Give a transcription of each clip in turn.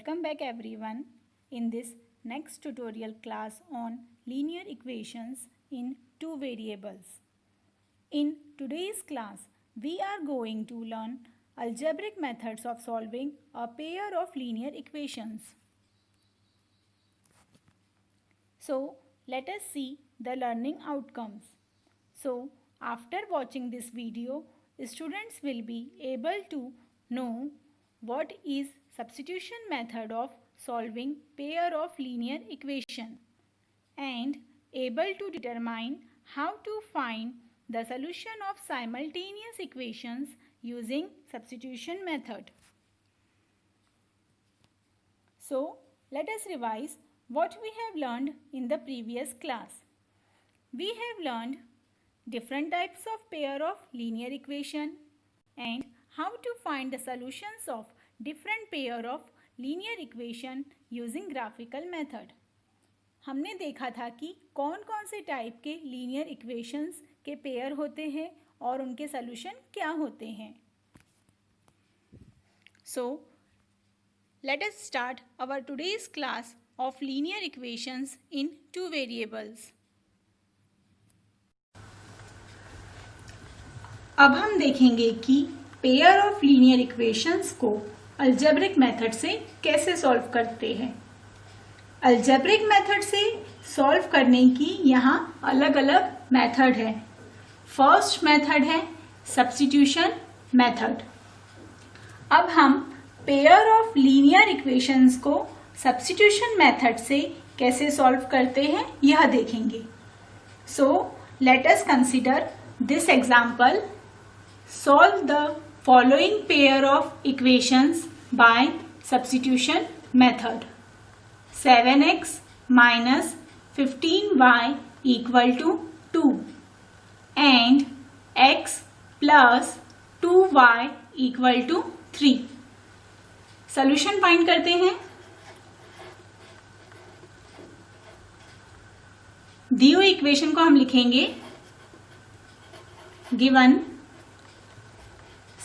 Welcome back everyone in this next tutorial class on linear equations in two variables. In today's class, we are going to learn algebraic methods of solving a pair of linear equations. So, let us see the learning outcomes. So, after watching this video, students will be able to know what is substitution method of solving pair of linear equation and able to determine how to find the solution of simultaneous equations using substitution method. So, let us revise what we have learned in the previous class. We have learned different types of pair of linear equation and how to find the solutions of different pair of linear equation using graphical method. हमने देखा था कि कौन कौन से type के linear equations के pair होते हैं और उनके सॉल्यूशन क्या होते हैं. So, let us start our today's class of linear equations in two variables. अब हम देखेंगे कि पेयर ऑफ लीनियर इक्वेशंस को अलजेब्रिक मेथड से कैसे सॉल्व करते हैं. अलजेब्रिक मेथड से सॉल्व करने की यहाँ अलग अलग मेथड है. फर्स्ट मेथड है सब्स्टिट्यूशन मेथड. अब हम पेयर ऑफ लीनियर इक्वेशंस को सब्स्टिट्यूशन मेथड से कैसे सॉल्व करते हैं यह देखेंगे. So let us consider this example. Solve the following pair of equations by substitution method. 7x minus 15y equal to 2 and x plus 2y equal to 3. Solution find करते हैं. दी हुई equation को हम लिखेंगे given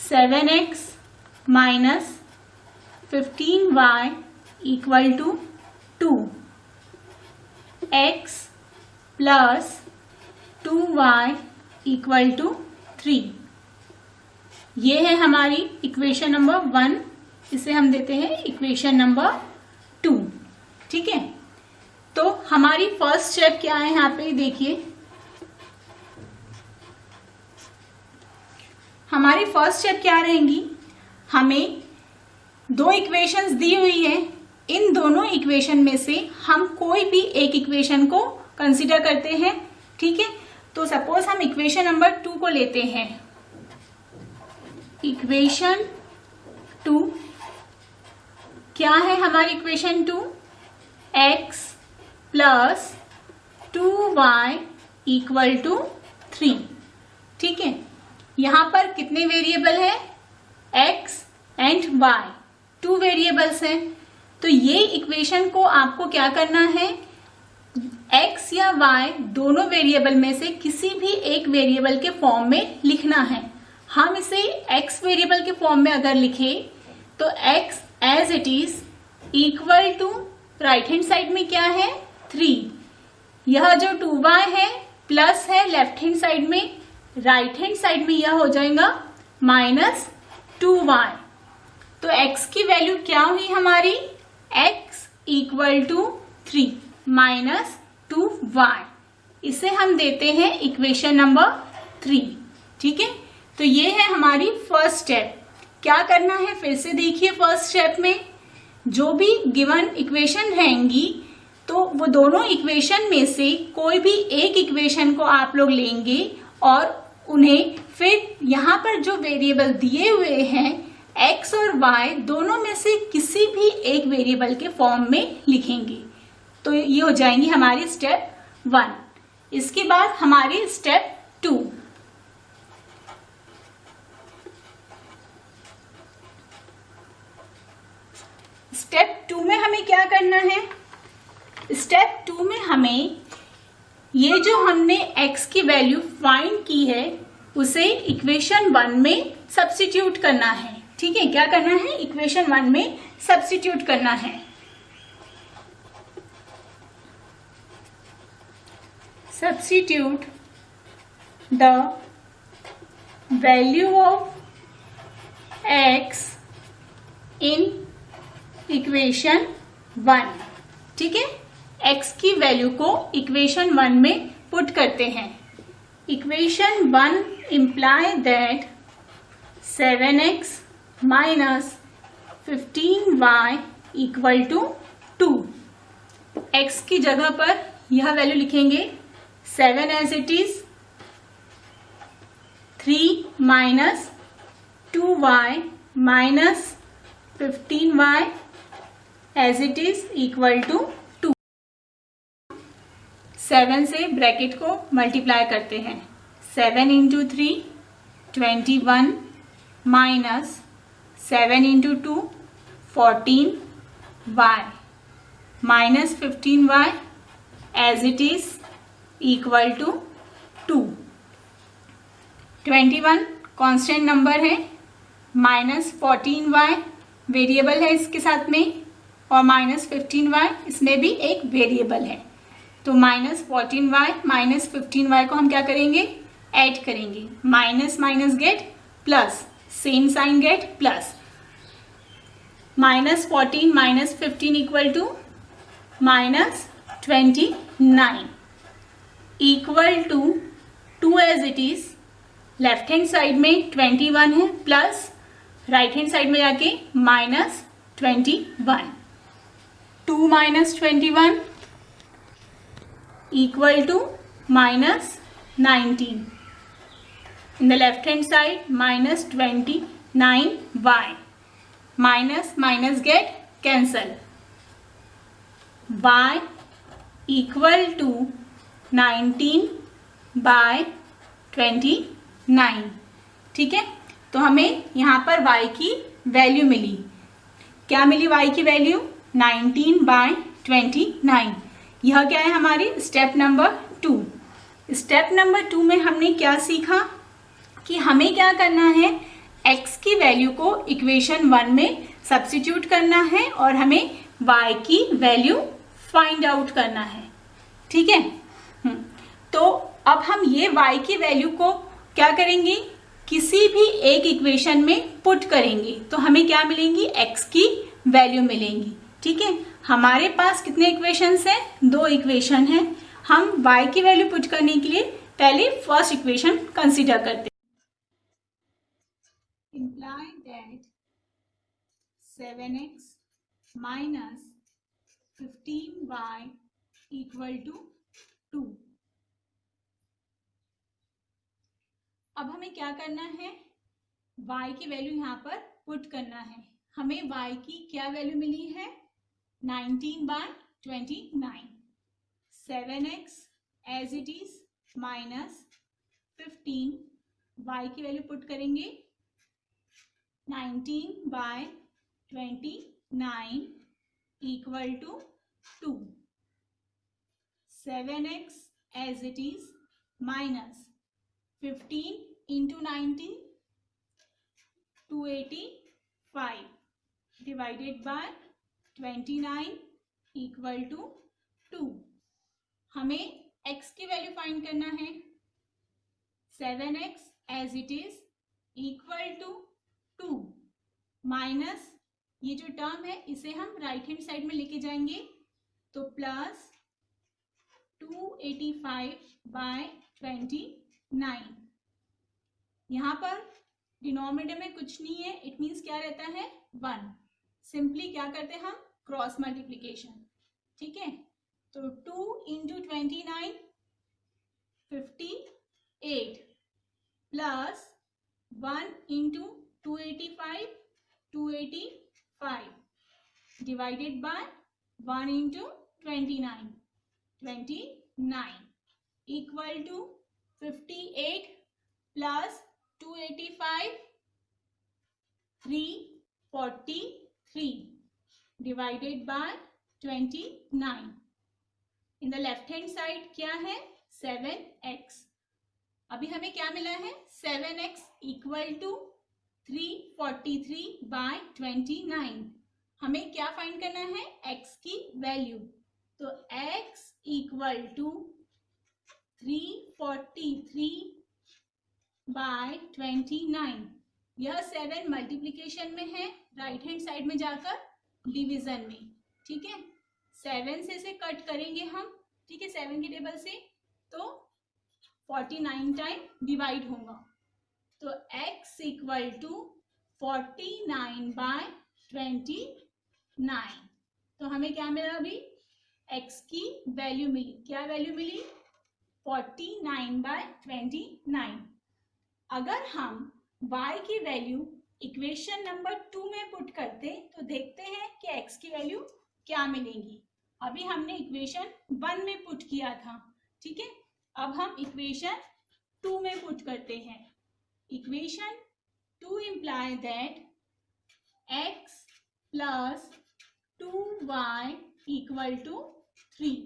7x minus 15y equal to 2 x plus 2y equal to 3. ये है हमारी equation number 1. इसे हम देते हैं इक्वेशन नंबर 2. ठीक है. तो हमारी फर्स्ट स्टेप क्या है यहाँ पे देखिए. हमारी फर्स्ट स्टेप क्या रहेंगी. हमें दो इक्वेशंस दी हुई है. इन दोनों इक्वेशन में से हम कोई भी एक इक्वेशन को कंसीडर करते हैं. ठीक है. तो सपोज हम इक्वेशन नंबर 2 को लेते हैं. इक्वेशन 2 क्या है हमारी equation 2. x plus 2y equal to 3. ठीक है. यहां पर कितने वेरिएबल है. x and y. 2 वेरिएबल्स हैं. तो ये इक्वेशन को आपको क्या करना है. x या y दोनों वेरिएबल में से किसी भी एक वेरिएबल के फॉर्म में लिखना है. हम इसे x वेरिएबल के फॉर्म में अगर लिखे तो x as it is equal to right hand side में क्या है 3. यह जो 2y है प्लस है लेफ्ट हैंड साइड में. राइट हैंड साइड में यह हो जाएगा माइनस 2y. तो x की वैल्यू क्या हुई हमारी. x equal to 3 minus 2y. इसे हम देते हैं इक्वेशन नंबर 3. ठीक है. तो ये है हमारी फर्स्ट स्टेप. क्या करना है फिर से देखिए. फर्स्ट स्टेप में जो भी गिवन इक्वेशन रहेंगी तो वो दोनों इक्वेशन में से कोई भी एक इक्वेशन को आप लोग लेंगे और उन्हें फिर यहाँ पर जो वेरिएबल दिए हुए हैं x और y दोनों में से किसी भी एक वेरिएबल के फॉर्म में लिखेंगे. तो ये हो जाएंगी हमारी स्टेप 1. इसके बाद हमारी स्टेप 2. स्टेप 2 में हमें क्या करना है. स्टेप 2 में हमें ये जो हमने x की वैल्यू फाइंड की है उसे इक्वेशन 1 में सब्स्टिट्यूट करना है. ठीक है, क्या करना है, इक्वेशन 1 में सब्स्टिट्यूट करना है। Substitute the value of x in equation 1। ठीक है, x की वैल्यू को इक्वेशन 1 में पुट करते हैं। Equation 1 imply that 7x minus 15y equal to 2। x की जगह पर यह वैल्यू लिखेंगे 7 as it is, 3 minus 2y minus 15y as it is equal to 2। 7 से ब्रैकेट को मल्टीप्लाई करते हैं। 7 into 3 21 minus 7 into 2 14y minus 15y as it is equal to 2। 21 constant number है, माइनस 14y वेरिएबल है इसके साथ में, और माइनस 15y इसमें भी एक वेरिएबल है। तो माइनस 14y माइनस 15y को हम क्या करेंगे, ऐड करेंगे। Minus minus get plus, same sign get plus. Minus 14 minus 15 equal to minus 29 equal to 2 as it is. Left hand side में 21 है प्लस, राइट हैंड साइड में जाके minus 21। 2 minus 21 equal to minus 19। In the left hand side minus 29y। Minus minus get cancel. y equal to 19/29। ठीक है, तो हमें यहाँ पर y की वैल्यू मिली। क्या मिली y की वैल्यू, 19/29। यह क्या है हमारी स्टेप नंबर 2। स्टेप नंबर 2 में हमने क्या सीखा कि हमें क्या करना है, x की वैल्यू को इक्वेशन 1 में सब्स्टिट्यूट करना है और हमें y की वैल्यू फाइंड आउट करना है। ठीक है, तो अब हम ये y की वैल्यू को क्या करेंगे, किसी भी एक इक्वेशन में पुट करेंगे तो हमें क्या मिलेंगी, x की वैल्यू मिलेंगी। ठीक है, हमारे पास कितने इक्वेशंस हैं, 2 इक्वेशन हैं। हम y की वैल्यू पुट करने के लिए पहले फर्स्ट इक्वेशन कंसीडर करते हैं। Imply that 7x minus 15y equal to 2। अब हमें क्या करना है, y की वैल्यू यहाँ पर पुट करना है। हमें y की क्या वैल्यू मिली है, 19/29। 7x as it is minus 15, y की वैल्यू पुट करेंगे 19/29 equal to 2। 7x as it is minus 15 into 90 285 divided by 29 equal to 2। हमें x की वैल्यू फाइंड करना है। 7x as it is equal to 2 minus ये जो term है इसे हम राइट हैंड साइड में लेके जाएंगे तो प्लस 285/29। यहाँ पर डिनोमिनेटर में कुछ नहीं है, इट मीन्स क्या रहता है 1। सिंपली क्या करते हैं हम, क्रॉस मल्टीप्लीकेशन। ठीक है, तो 2 into 29 58 plus 1 into 285 285 divided by 1 into 29 29 equal to 58 plus 285 343 divided by 29। In the left hand side क्या है, 7x। अभी हमें क्या मिला है, 7x इक्वल टू 343/29। हमें क्या फाइंड करना है? x की वैल्यू। तो x इक्वल टू 343/29। यह 7 मल्टीप्लीकेशन में है, राइट हैंड साइड में जाकर डिवीजन में। ठीक है, 7 से इसे कट करेंगे हम। ठीक है, 7 के टेबल से, तो 49 टाइम डिवाइड होगा। तो x इक्वल टू 49/29। तो हमें क्या मिला? अभी x की वैल्यू मिली। क्या वैल्यू मिली? 49/29। अगर हम y की वैल्यू इक्वेशन नंबर 2 में पुट करते तो देखते हैं कि x की वैल्यू क्या मिलेगी। अभी हमने इक्वेशन 1 में पुट किया था। ठीक है, अब हम इक्वेशन 2 में पुट करते हैं। Equation 2 imply that x plus 2y equal to 3।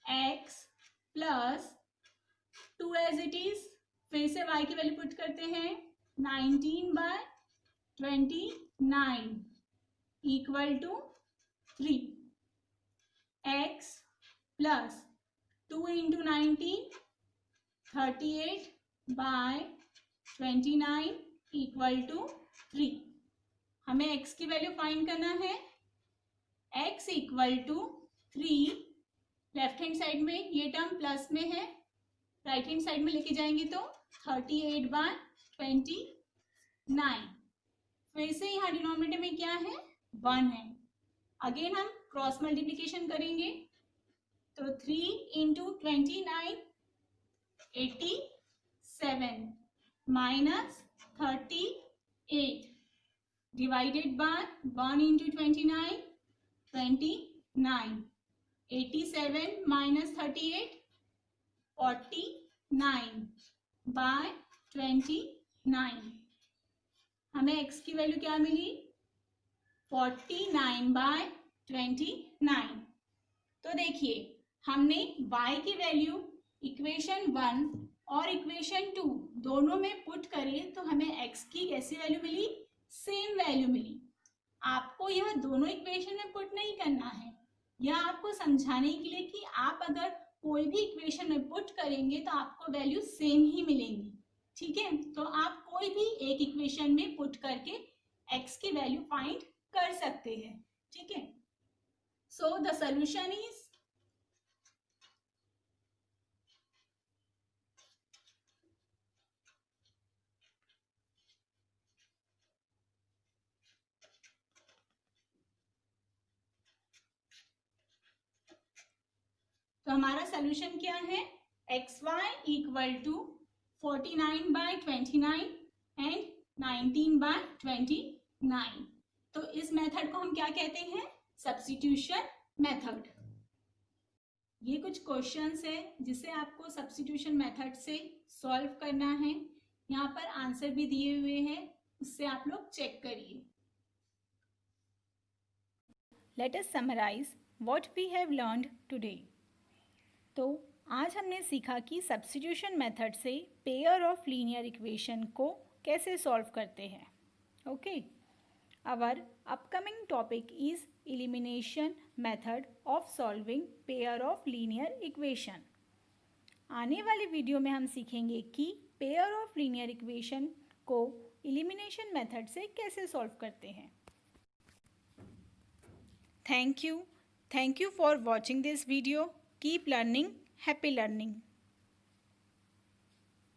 x plus 2 as it is, फिर से y की वैल्यू पुट करते हैं। 19/29 equal to 3। x plus 2 into 19 38/29 equal to 3। हमें x की वैल्यू फाइंड करना है। x equal to 3, left hand side में ये टर्म प्लस में है, राइट हैंड साइड में लेके जाएंगे तो 38/29। फिर से यहाँ डिनोमिनेटर में क्या है? 1 है। अगेन हम क्रॉस मल्टीप्लीकेशन करेंगे तो 3 into 29 87 minus 38 divided by 1 into 29 29। 87 minus 38 49/29। हमें x की वैल्यू क्या मिली? 49/29। तो देखिए, हमने y की वैल्यू इक्वेशन 1 और इक्वेशन 2 दोनों में पुट करे तो हमें x की कैसी वैल्यू मिली? सेम वैल्यू मिली। आपको यह दोनों इक्वेशन में पुट नहीं करना है, यह आपको समझाने के लिए कि आप अगर कोई भी इक्वेशन में पुट करेंगे तो आपको वैल्यू सेम ही मिलेंगी। ठीक है, तो आप कोई भी एक इक्वेशन में पुट करके x की वैल्यू फाइंड कर सकते हैं। ठीक है, सो द सॉल्यूशन इज तो हमारा सोल्यूशन क्या है? xy equal to 49/29 and 19/29। तो इस मेथड को हम क्या कहते हैं? Substitution method. ये कुछ क्वेश्चंस है जिसे आपको सब्स्टिट्यूशन मेथड से सॉल्व करना है। यहाँ पर आंसर भी दिए हुए हैं, उससे आप लोग चेक करिए। Let us summarize what we have learned today. तो आज हमने सीखा कि सब्स्टिट्यूशन मेथड से पेयर ऑफ लीनियर इक्वेशन को कैसे सॉल्व करते हैं। Okay, our upcoming topic is elimination method of solving pair of linear equation. आने वाले वीडियो में हम सीखेंगे कि पेयर ऑफ लीनियर इक्वेशन को एलिमिनेशन मेथड से कैसे सॉल्व करते हैं। Thank you for watching this video. Keep learning. Happy learning.